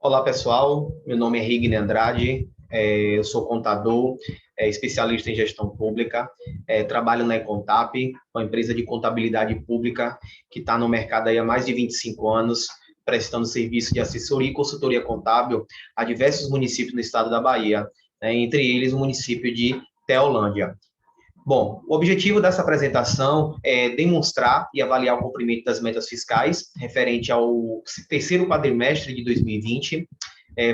Olá, pessoal. Meu nome é Rigner Andrade, eu sou contador, especialista em gestão pública, trabalho na Econtap, uma empresa de contabilidade pública que está no mercado aí há mais de 25 anos, prestando serviço de assessoria e consultoria contábil a diversos municípios no estado da Bahia, né, entre eles o município de Teolândia. Bom, o objetivo dessa apresentação é demonstrar e avaliar o cumprimento das metas fiscais referente ao terceiro quadrimestre de 2020.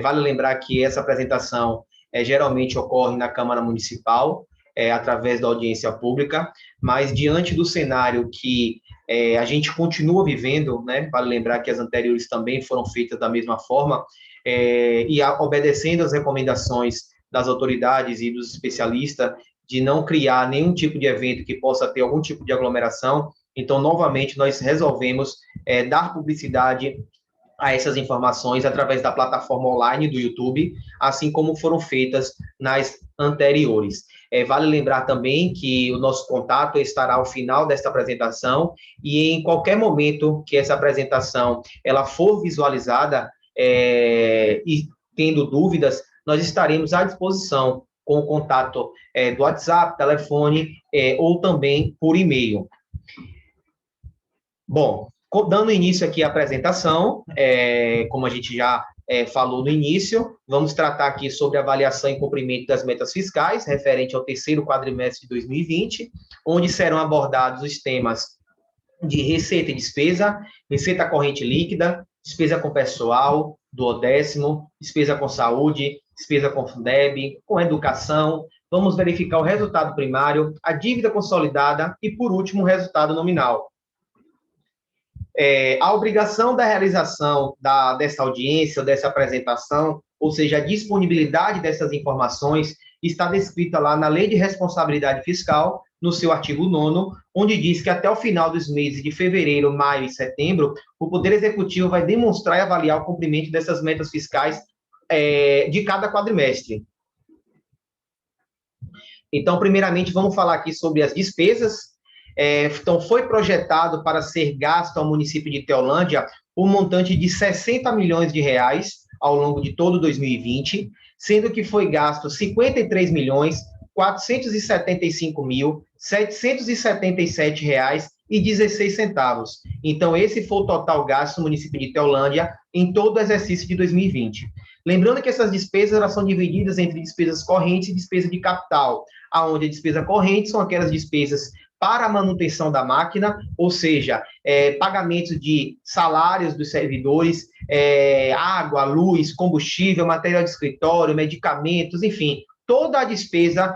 Vale lembrar que essa apresentação geralmente ocorre na Câmara Municipal, através da audiência pública, mas diante do cenário que a gente continua vivendo, né, vale lembrar que as anteriores também foram feitas da mesma forma, obedecendo às recomendações das autoridades e dos especialistas, de não criar nenhum tipo de evento que possa ter algum tipo de aglomeração. Então, novamente, nós resolvemos dar publicidade a essas informações através da plataforma online do YouTube, assim como foram feitas nas anteriores. Vale lembrar também que o nosso contato estará ao final desta apresentação e em qualquer momento que essa apresentação ela for visualizada e tendo dúvidas, nós estaremos à disposição com o contato do WhatsApp, telefone ou também por e-mail. Bom, dando início aqui à apresentação, como a gente já falou no início, vamos tratar aqui sobre avaliação e cumprimento das metas fiscais, referente ao terceiro quadrimestre de 2020, onde serão abordados os temas de receita e despesa, receita corrente líquida, despesa com pessoal, duodécimo, despesa com saúde, despesa com Fundeb, com educação. Vamos verificar o resultado primário, a dívida consolidada e, por último, o resultado nominal. A obrigação da realização dessa audiência, dessa apresentação, ou seja, a disponibilidade dessas informações, está descrita lá na Lei de Responsabilidade Fiscal, no seu artigo 9º, onde diz que até o final dos meses de fevereiro, maio e setembro, o Poder Executivo vai demonstrar e avaliar o cumprimento dessas metas fiscais de cada quadrimestre. Então, primeiramente, vamos falar aqui sobre as despesas. Então, foi projetado para ser gasto ao município de Teolândia um montante de 60 milhões de reais ao longo de todo 2020, sendo que foi gasto 53 milhões 475 mil 777 reais e 16 centavos. Então, esse foi o total gasto no município de Teolândia em todo o exercício de 2020. Lembrando que essas despesas elas são divididas entre despesas correntes e despesa de capital, aonde a despesa corrente são aquelas despesas para a manutenção da máquina, ou seja, pagamento de salários dos servidores, água, luz, combustível, material de escritório, medicamentos, enfim, toda a despesa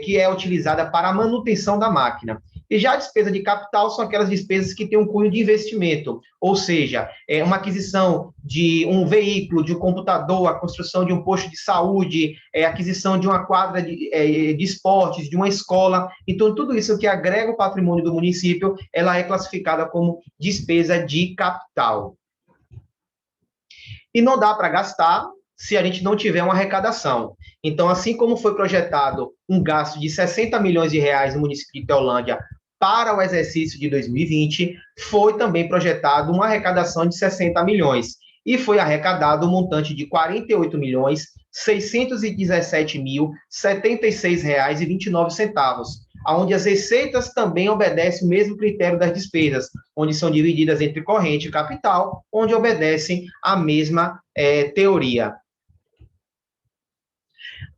que é utilizada para a manutenção da máquina. E já a despesa de capital são aquelas despesas que têm um cunho de investimento, ou seja, uma aquisição de um veículo, de um computador, a construção de um posto de saúde, aquisição de uma quadra de esportes, de uma escola. Então, tudo isso que agrega o patrimônio do município, ela é classificada como despesa de capital. E não dá para gastar se a gente não tiver uma arrecadação. Então, assim como foi projetado um gasto de 60 milhões de reais no município de Teolândia para o exercício de 2020, foi também projetado uma arrecadação de 60 milhões. E foi arrecadado um montante de 48 milhões 617 mil 76 reais e 29 centavos, onde as receitas também obedecem o mesmo critério das despesas, onde são divididas entre corrente e capital, onde obedecem a mesma teoria.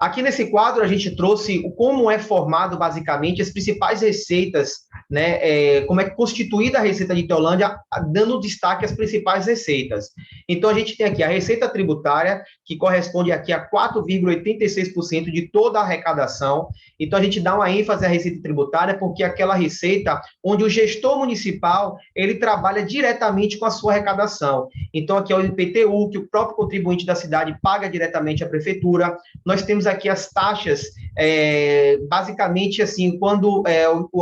Aqui nesse quadro, a gente trouxe como é formado, basicamente, as principais receitas, né? Como é constituída a receita de Teolândia, dando destaque às principais receitas. Então, a gente tem aqui a receita tributária, que corresponde aqui a 4,86% de toda a arrecadação. Então, a gente dá uma ênfase à receita tributária, porque é aquela receita onde o gestor municipal, ele trabalha diretamente com a sua arrecadação. Então, aqui é o IPTU, que o próprio contribuinte da cidade paga diretamente à prefeitura. Nós temos aqui as taxas, basicamente assim, quando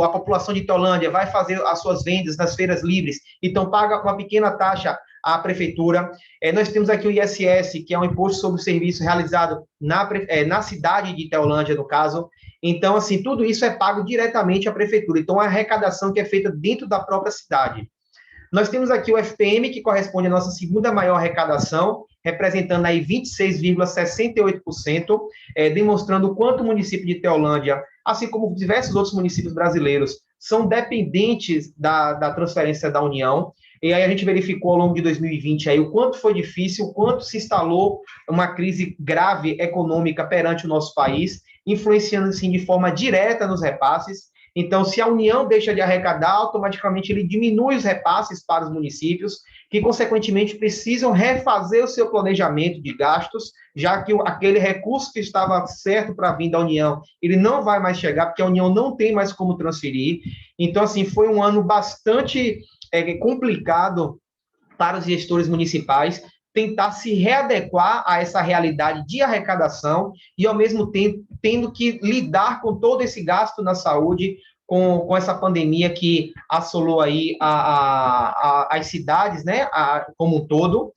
a população de Teolândia vai fazer as suas vendas nas feiras livres, então paga uma pequena taxa à prefeitura. Nós temos aqui o ISS, que é um imposto sobre o serviço realizado na cidade de Teolândia, no caso. Então, assim, tudo isso é pago diretamente à prefeitura. Então, a arrecadação que é feita dentro da própria cidade. Nós temos aqui o FPM, que corresponde à nossa segunda maior arrecadação, representando aí 26,68%, demonstrando o quanto o município de Teolândia, assim como diversos outros municípios brasileiros, são dependentes da transferência da União. E aí a gente verificou ao longo de 2020 aí o quanto foi difícil, o quanto se instalou uma crise grave econômica perante o nosso país, influenciando assim de forma direta nos repasses. Então, se a União deixa de arrecadar, automaticamente ele diminui os repasses para os municípios, que, consequentemente, precisam refazer o seu planejamento de gastos, já que aquele recurso que estava certo para vir da União, ele não vai mais chegar, porque a União não tem mais como transferir. Então, assim, foi um ano bastante complicado para os gestores municipais tentar se readequar a essa realidade de arrecadação e, ao mesmo tempo, tendo que lidar com todo esse gasto na saúde, com essa pandemia que assolou aí as cidades, né, como um todo.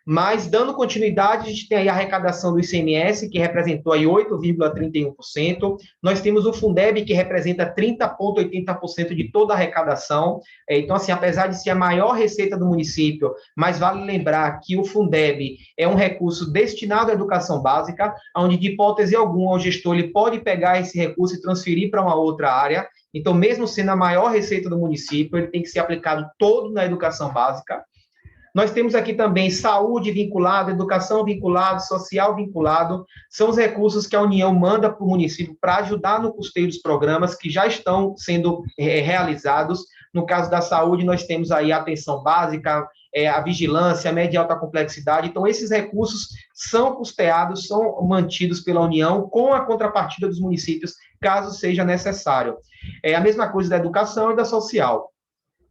Mas, dando continuidade, a gente tem aí a arrecadação do ICMS, que representou aí 8,31%. Nós temos o Fundeb, que representa 30,80% de toda a arrecadação. Então, assim, apesar de ser a maior receita do município, mas vale lembrar que o Fundeb é um recurso destinado à educação básica, onde, de hipótese alguma, o gestor ele pode pegar esse recurso e transferir para uma outra área. Então, mesmo sendo a maior receita do município, ele tem que ser aplicado todo na educação básica. Nós temos aqui também saúde vinculado, educação vinculado, social vinculado, são os recursos que a União manda para o município para ajudar no custeio dos programas que já estão sendo realizados. No caso da saúde, nós temos aí a atenção básica, a vigilância, a média e alta complexidade. Então, esses recursos são custeados, são mantidos pela União com a contrapartida dos municípios, caso seja necessário. É a mesma coisa da educação e da social.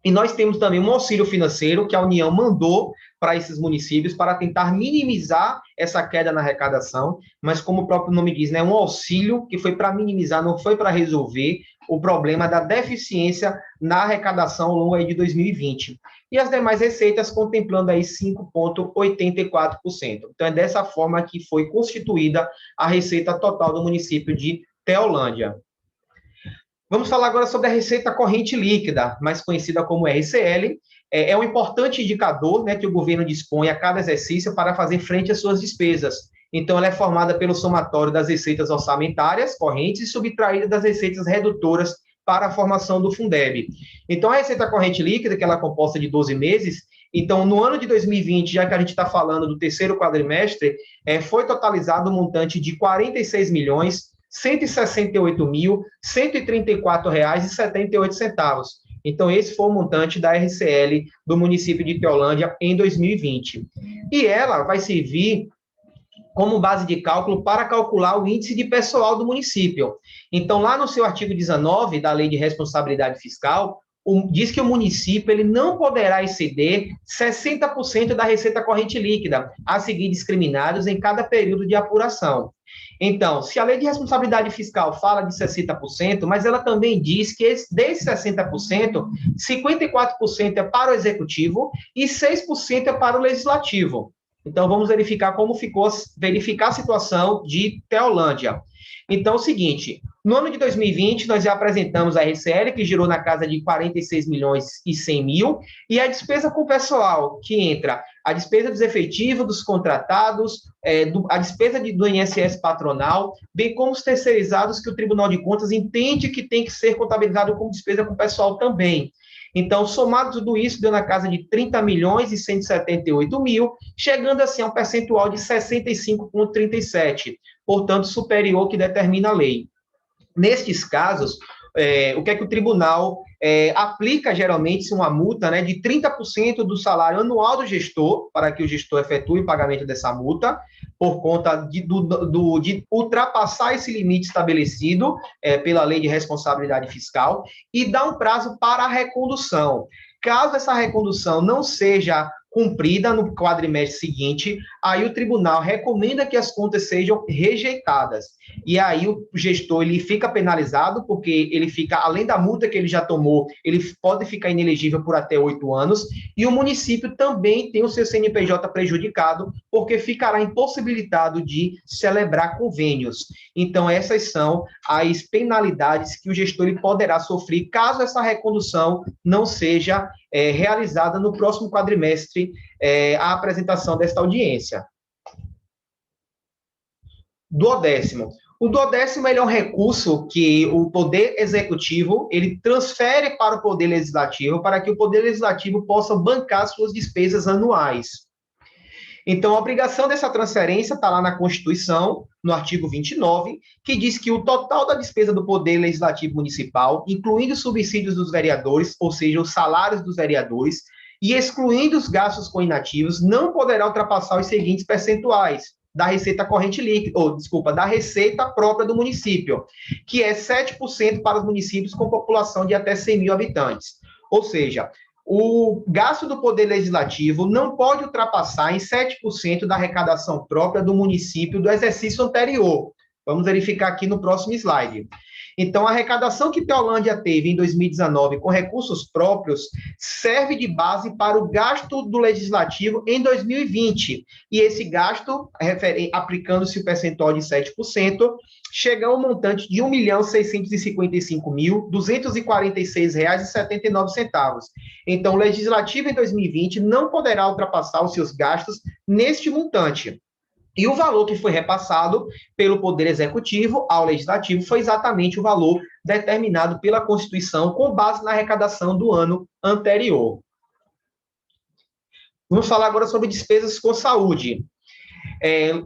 E nós temos também um auxílio financeiro que a União mandou para esses municípios para tentar minimizar essa queda na arrecadação, mas como o próprio nome diz, né, um auxílio que foi para minimizar, não foi para resolver o problema da deficiência na arrecadação ao longo aí de 2020. E as demais receitas contemplando aí 5,84%. Então é dessa forma que foi constituída a receita total do município de Teolândia. Vamos falar agora sobre a receita corrente líquida, mais conhecida como RCL. É um importante indicador, né, que o governo dispõe a cada exercício para fazer frente às suas despesas. Então, ela é formada pelo somatório das receitas orçamentárias correntes e subtraída das receitas redutoras para a formação do Fundeb. Então, a receita corrente líquida, que ela é composta de 12 meses, então, no ano de 2020, já que a gente está falando do terceiro quadrimestre, foi totalizado um montante de R$ 46.168.134,78. Então, esse foi o montante da RCL do município de Teolândia em 2020. E ela vai servir como base de cálculo para calcular o índice de pessoal do município. Então, lá no seu artigo 19 da Lei de Responsabilidade Fiscal, diz que o município ele não poderá exceder 60% da receita corrente líquida, a seguir discriminados em cada período de apuração. Então, se a Lei de Responsabilidade Fiscal fala de 60%, mas ela também diz que desses 60%, 54% é para o Executivo e 6% é para o Legislativo. Então, vamos verificar como ficou, verificar a situação de Teolândia. Então, é o seguinte, no ano de 2020, nós já apresentamos a RCL, que girou na casa de 46.100.000, e a despesa com pessoal, que entra a despesa dos efetivos, dos contratados, a despesa do INSS patronal, bem como os terceirizados que o Tribunal de Contas entende que tem que ser contabilizado como despesa com pessoal também. Então, somado tudo isso, deu na casa de 30.178.000, chegando assim a um percentual de 65,37%, portanto, superior ao que determina a lei. Nestes casos, o que é que o tribunal aplica geralmente uma multa, né, de 30% do salário anual do gestor, para que o gestor efetue o pagamento dessa multa, por conta de ultrapassar esse limite estabelecido pela Lei de Responsabilidade Fiscal, e dá um prazo para a recondução. Caso essa recondução não seja cumprida no quadrimestre seguinte, aí o tribunal recomenda que as contas sejam rejeitadas. E aí o gestor ele fica penalizado, porque ele fica, além da multa que ele já tomou, ele pode ficar inelegível por até 8 anos, e o município também tem o seu CNPJ prejudicado, porque ficará impossibilitado de celebrar convênios. Então, essas são as penalidades que o gestor ele poderá sofrer caso essa recondução não seja realizada no próximo quadrimestre, a apresentação desta audiência. Duodécimo. O duodécimo é um recurso que o Poder Executivo ele transfere para o Poder Legislativo para que o Poder Legislativo possa bancar suas despesas anuais. Então, a obrigação dessa transferência está lá na Constituição, no artigo 29, que diz que o total da despesa do Poder Legislativo Municipal, incluindo os subsídios dos vereadores, ou seja, os salários dos vereadores, e excluindo os gastos com inativos, não poderá ultrapassar os seguintes percentuais da receita corrente líquida, da receita própria do município, que é 7% para os municípios com população de até 100 mil habitantes. Ou seja, o gasto do Poder Legislativo não pode ultrapassar em 7% da arrecadação própria do município do exercício anterior. Vamos verificar aqui no próximo slide. Então, a arrecadação que Teolândia teve em 2019 com recursos próprios serve de base para o gasto do Legislativo em 2020. E esse gasto, aplicando-se o percentual de 7%, chega a um montante de R$ 1.655.246,79. Então, o Legislativo em 2020 não poderá ultrapassar os seus gastos neste montante. E o valor que foi repassado pelo Poder Executivo ao Legislativo foi exatamente o valor determinado pela Constituição com base na arrecadação do ano anterior. Vamos falar agora sobre despesas com saúde.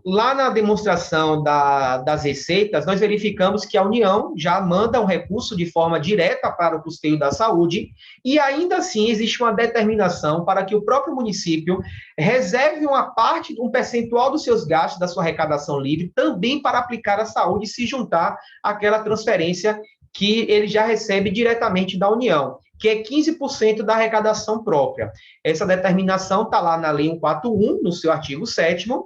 Lá na demonstração das receitas, nós verificamos que a União já manda um recurso de forma direta para o custeio da saúde, e ainda assim existe uma determinação para que o próprio município reserve uma parte, um percentual dos seus gastos, da sua arrecadação livre, também para aplicar à saúde e se juntar àquela transferência que ele já recebe diretamente da União, que é 15% da arrecadação própria. Essa determinação está lá na Lei 141, no seu artigo 7º,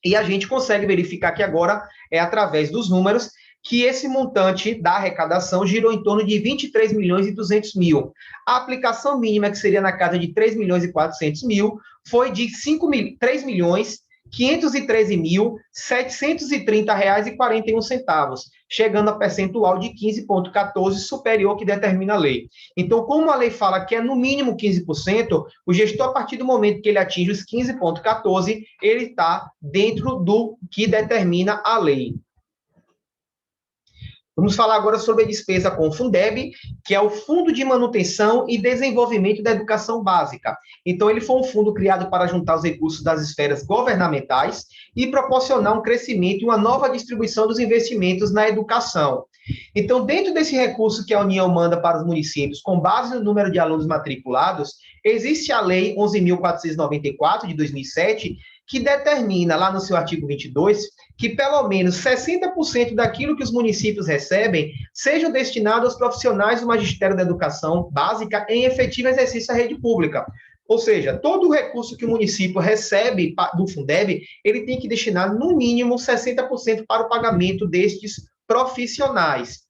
e a gente consegue verificar que agora, através dos números, que esse montante da arrecadação girou em torno de 23 milhões e 200 mil. A aplicação mínima, que seria na casa de 3 milhões e 400 mil, foi de 3 milhões 513.730 reais e 41 centavos, chegando a percentual de 15,14, superior que determina a lei. Então, como a lei fala que é no mínimo 15%, o gestor, a partir do momento que ele atinge os 15,14, ele está dentro do que determina a lei. Vamos falar agora sobre a despesa com o Fundeb, que é o Fundo de Manutenção e Desenvolvimento da Educação Básica. Então, ele foi um fundo criado para juntar os recursos das esferas governamentais e proporcionar um crescimento e uma nova distribuição dos investimentos na educação. Então, dentro desse recurso que a União manda para os municípios, com base no número de alunos matriculados, existe a Lei 11.494, de 2007, que determina, lá no seu artigo 22, que pelo menos 60% daquilo que os municípios recebem sejam destinados aos profissionais do magistério da educação básica em efetivo exercício da rede pública. Ou seja, todo o recurso que o município recebe do Fundeb, ele tem que destinar, no mínimo, 60% para o pagamento destes profissionais.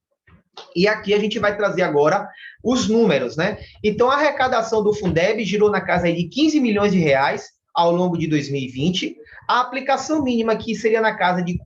E aqui a gente vai trazer agora os números, né? Então, a arrecadação do Fundeb girou na casa de 15 milhões de reais ao longo de 2020. A aplicação mínima, que seria na casa de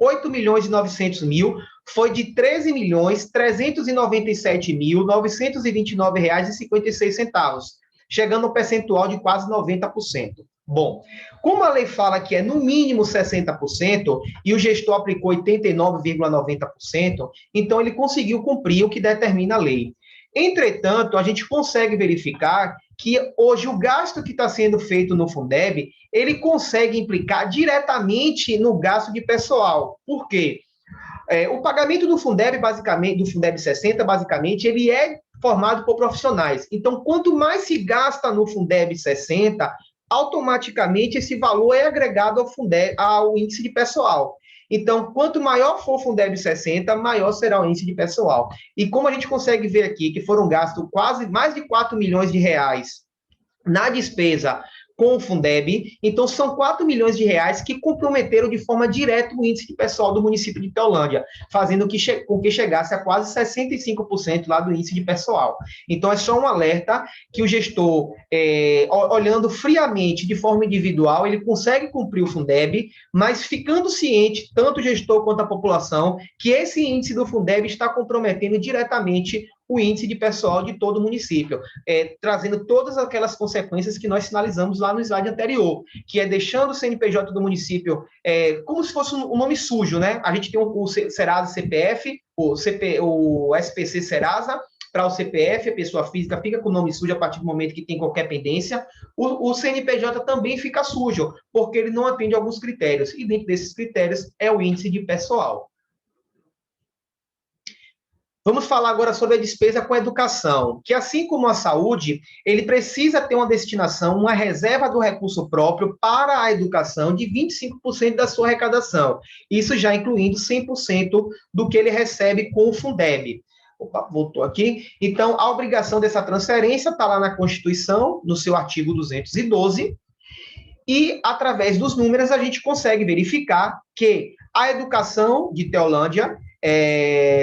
8 milhões e 900 mil, foi de 13 milhões 397.929 reais e 56 centavos, chegando ao percentual de quase 90%. Bom, como a lei fala que é no mínimo 60% e o gestor aplicou 89,90%, então ele conseguiu cumprir o que determina a lei. Entretanto, a gente consegue verificar que hoje o gasto que está sendo feito no Fundeb, ele consegue implicar diretamente no gasto de pessoal. Por quê? O pagamento do Fundeb, basicamente, do Fundeb 60, basicamente, ele é formado por profissionais. Então, quanto mais se gasta no Fundeb 60, automaticamente esse valor é agregado ao Fundeb, ao índice de pessoal. Então, quanto maior for o Fundeb 60, maior será o índice de pessoal. E como a gente consegue ver aqui que foram gastos quase mais de 4 milhões de reais na despesa com o Fundeb. Então, são 4 milhões de reais que comprometeram de forma direta o índice de pessoal do município de Teolândia, fazendo com que chegasse a quase 65% lá do índice de pessoal. Então, é só um alerta que o gestor, olhando friamente, de forma individual, ele consegue cumprir o Fundeb, mas ficando ciente, tanto o gestor quanto a população, que esse índice do Fundeb está comprometendo diretamente o índice de pessoal de todo o município, trazendo todas aquelas consequências que nós sinalizamos lá no slide anterior, que é deixando o CNPJ do município como se fosse um nome sujo, né? A gente tem o Serasa CPF, o SPC Serasa, para o CPF, a pessoa física fica com o nome sujo a partir do momento que tem qualquer pendência. O CNPJ também fica sujo, porque ele não atende a alguns critérios, e dentro desses critérios é o índice de pessoal. Vamos falar agora sobre a despesa com a educação, que assim como a saúde, ele precisa ter uma destinação, uma reserva do recurso próprio para a educação de 25% da sua arrecadação, isso já incluindo 100% do que ele recebe com o Fundeb. Opa, voltou aqui. Então, a obrigação dessa transferência está lá na Constituição, no seu artigo 212, e através dos números a gente consegue verificar que a educação de Teolândia,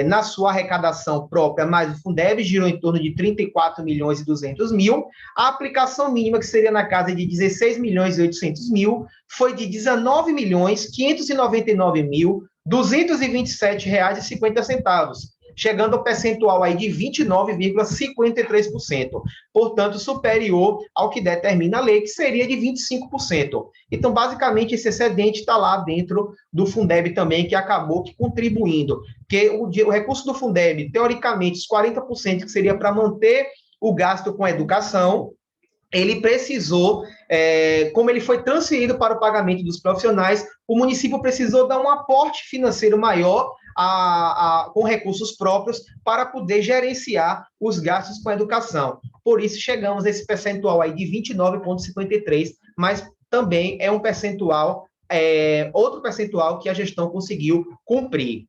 na sua arrecadação própria, mais o Fundeb, girou em torno de 34 milhões e 200 mil. A aplicação mínima, que seria na casa de 16 milhões e 800 mil, foi de 19 milhões 599 mil 227 reais e 50 centavos, chegando ao percentual aí de 29,53%, portanto, superior ao que determina a lei, que seria de 25%. Então, basicamente, esse excedente está lá dentro do Fundeb também, que acabou contribuindo, porque o recurso do Fundeb, teoricamente, os 40% que seria para manter o gasto com a educação, ele precisou, como ele foi transferido para o pagamento dos profissionais, o município precisou dar um aporte financeiro maior com recursos próprios para poder gerenciar os gastos com a educação. Por isso, chegamos a esse percentual aí de 29,53%, mas também é um percentual, outro percentual que a gestão conseguiu cumprir.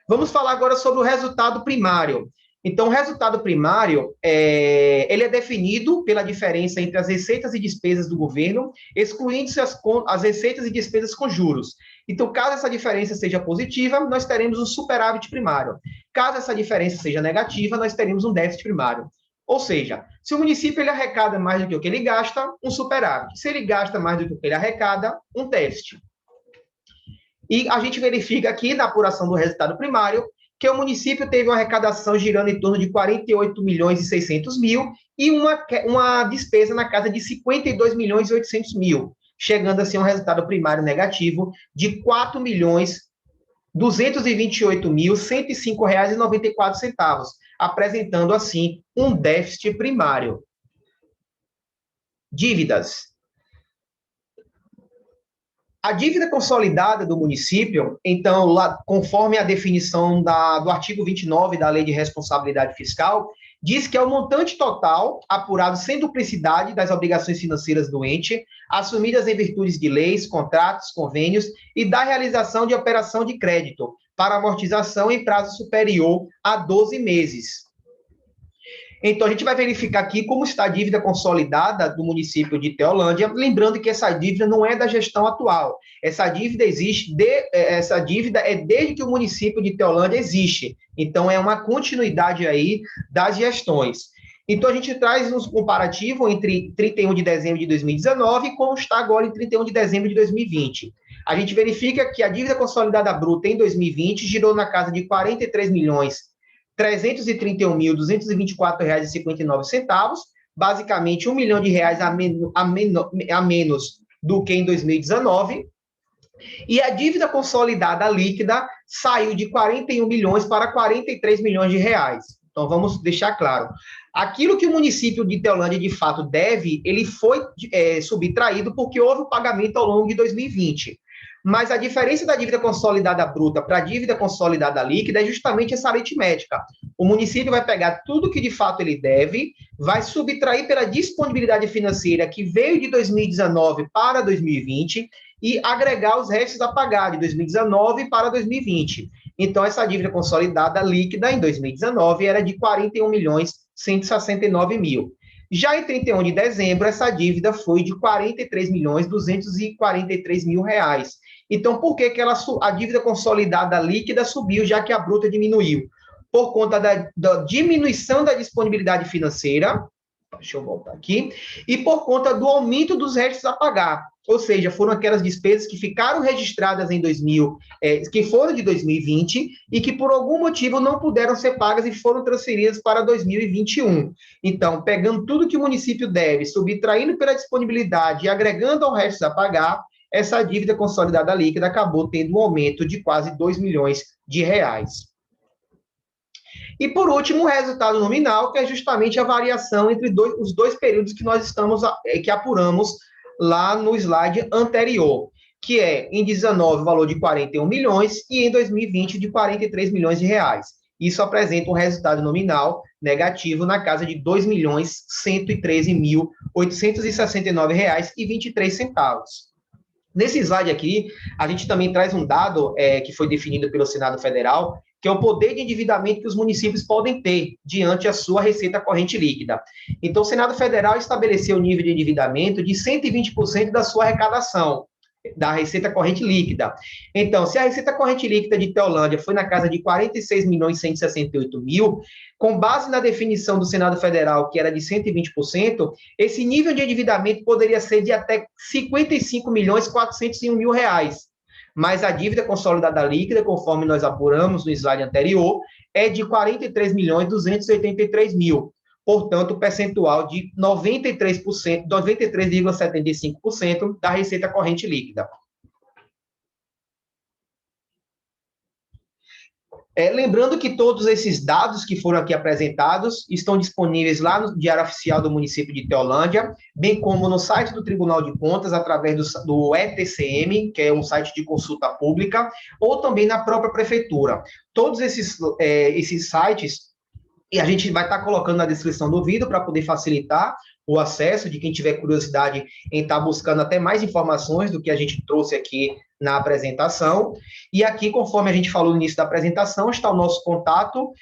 Vamos falar agora sobre o resultado primário. Então, o resultado primário, ele é definido pela diferença entre as receitas e despesas do governo, excluindo-se as receitas e despesas com juros. Então, caso essa diferença seja positiva, nós teremos um superávit primário. Caso essa diferença seja negativa, nós teremos um déficit primário. Ou seja, se o município ele arrecada mais do que o que ele gasta, um superávit. Se ele gasta mais do que o que ele arrecada, um déficit. E a gente verifica aqui, na apuração do resultado primário, que o município teve uma arrecadação girando em torno de 48 milhões e 600 mil e uma despesa na casa de 52 milhões e 800 mil, chegando assim a um resultado primário negativo de 4 milhões 228 mil 105 reais e 94 centavos, apresentando assim um déficit primário. Dívidas. A dívida consolidada do município, então, lá, conforme a definição do artigo 29 da Lei de Responsabilidade Fiscal, diz que é o montante total apurado sem duplicidade das obrigações financeiras do ente, assumidas em virtude de leis, contratos, convênios e da realização de operação de crédito para amortização em prazo superior a 12 meses. Então, a gente vai verificar aqui como está a dívida consolidada do município de Teolândia, lembrando que essa dívida não é da gestão atual. Essa dívida é desde que o município de Teolândia existe. Então, é uma continuidade aí das gestões. Então, a gente traz um comparativo entre 31 de dezembro de 2019 e como está agora em 31 de dezembro de 2020. A gente verifica que a dívida consolidada bruta em 2020 girou na casa de 43 milhões 331.224 reais e 59 centavos, basicamente R$1 milhão a menos do que em 2019, e a dívida consolidada líquida saiu de 41 milhões para 43 milhões de reais. Então, vamos deixar claro. Aquilo que o município de Teolândia, de fato, deve, ele foi subtraído porque houve o pagamento ao longo de 2020. Mas a diferença da dívida consolidada bruta para a dívida consolidada líquida é justamente essa aritmética. O município vai pegar tudo que de fato ele deve, vai subtrair pela disponibilidade financeira que veio de 2019 para 2020 e agregar os restos a pagar de 2019 para 2020. Então, essa dívida consolidada líquida em 2019 era de 41 milhões 169 mil. Já em 31 de dezembro, essa dívida foi de R$ 43.243.000 reais. Então, por que, a dívida consolidada líquida subiu, já que a bruta diminuiu? Por conta da diminuição da disponibilidade financeira, deixa eu voltar aqui, e por conta do aumento dos restos a pagar. Ou seja, foram aquelas despesas que ficaram registradas em que foram de 2020 e que por algum motivo não puderam ser pagas e foram transferidas para 2021. Então, pegando tudo que o município deve, subtraindo pela disponibilidade e agregando ao resto a pagar, essa dívida consolidada líquida acabou tendo um aumento de quase 2 milhões de reais. E, por último, o resultado nominal, que é justamente a variação entre os dois períodos que nós que apuramos lá no slide anterior, que é em 19 o valor de 41 milhões e em 2020 de 43 milhões de reais. Isso apresenta um resultado nominal negativo na casa de R$ 2.113.869,23. Nesse slide aqui, a gente também traz um dado que foi definido pelo Senado Federal, que é o poder de endividamento que os municípios podem ter diante a sua receita corrente líquida. Então, o Senado Federal estabeleceu o nível de endividamento de 120% da sua arrecadação, da receita corrente líquida. Então, se a receita corrente líquida de Teolândia foi na casa de 46.168.000, com base na definição do Senado Federal, que era de 120%, esse nível de endividamento poderia ser de até 55.401.000 reais. Mas a dívida consolidada líquida, conforme nós apuramos no slide anterior, é de 43.283.000. Portanto, o percentual de 93%, 93,75% da receita corrente líquida. Lembrando que todos esses dados que foram aqui apresentados estão disponíveis lá no Diário Oficial do município de Teolândia, bem como no site do Tribunal de Contas, através do ETCM, que é um site de consulta pública, ou também na própria prefeitura. Todos esses sites, e a gente vai estar colocando na descrição do vídeo para poder facilitar o acesso de quem tiver curiosidade em estar buscando até mais informações do que a gente trouxe aqui na apresentação. E aqui, conforme a gente falou no início da apresentação, está o nosso contato,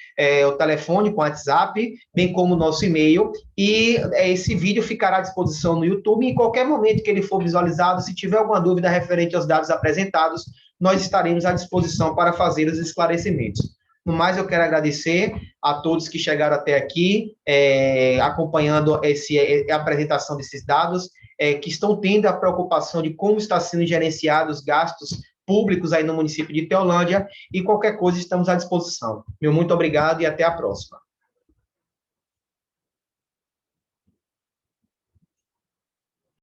o telefone com o WhatsApp, bem como o nosso e-mail, e esse vídeo ficará à disposição no YouTube. Em qualquer momento que ele for visualizado, se tiver alguma dúvida referente aos dados apresentados, nós estaremos à disposição para fazer os esclarecimentos. No mais, eu quero agradecer a todos que chegaram até aqui, acompanhando a apresentação desses dados, que estão tendo a preocupação de como está sendo gerenciados os gastos públicos aí no município de Teolândia, e qualquer coisa estamos à disposição. Meu muito obrigado e até a próxima.